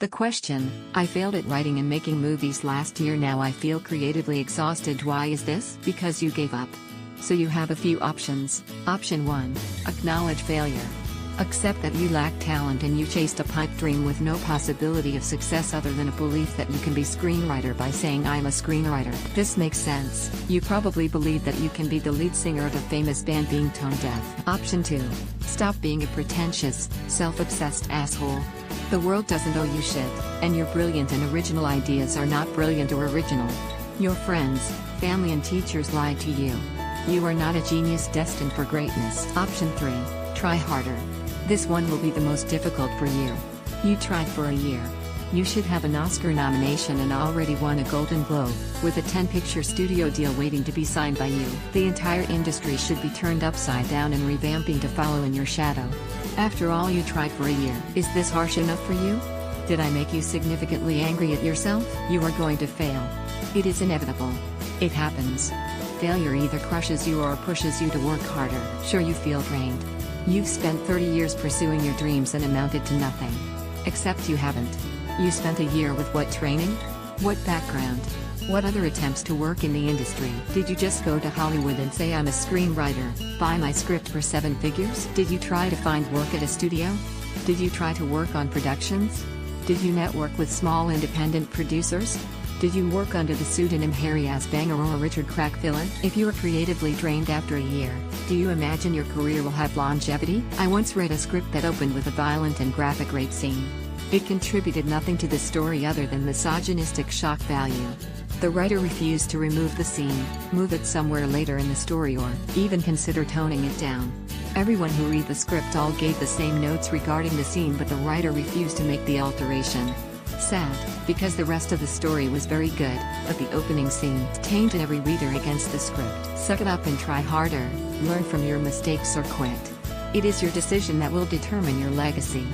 The question: I failed at writing and making movies last year, now I feel creatively exhausted. Why is this? Because you gave up. So you have a few options. Option 1. Acknowledge failure. Accept that you lack talent and you chased a pipe dream with no possibility of success other than a belief that you can be screenwriter by saying I'm a screenwriter. This makes sense. You probably believe that you can be the lead singer of a famous band being tone deaf. Option 2. Stop being a pretentious, self-obsessed asshole. The world doesn't owe you shit, and your brilliant and original ideas are not brilliant or original. Your friends, family and teachers lied to you. You are not a genius destined for greatness. Option 3. Try harder. This one will be the most difficult for you. You tried for a year. You should have an Oscar nomination and already won a Golden Globe, with a 10-picture studio deal waiting to be signed by you. The entire industry should be turned upside down and revamping to follow in your shadow. After all, you tried for a year. Is this harsh enough for you? Did I make you significantly angry at yourself? You are going to fail. It is inevitable. It happens. Failure either crushes you or pushes you to work harder. Sure, you feel drained. You've spent 30 years pursuing your dreams and amounted to nothing. Except you haven't. You spent a year with what training? What background? What other attempts to work in the industry? Did you just go to Hollywood and say I'm a screenwriter, buy my script for 7 figures? Did you try to find work at a studio? Did you try to work on productions? Did you network with small independent producers? Did you work under the pseudonym Harry S. Banger or Richard Crackfiller? If you are creatively drained after a year, do you imagine your career will have longevity? I once read a script that opened with a violent and graphic rape scene. It contributed nothing to the story other than misogynistic shock value. The writer refused to remove the scene, move it somewhere later in the story, or even consider toning it down. Everyone who read the script all gave the same notes regarding the scene, but the writer refused to make the alteration. Sad, because the rest of the story was very good, but the opening scene tainted every reader against the script. Suck it up and try harder, learn from your mistakes or quit. It is your decision that will determine your legacy.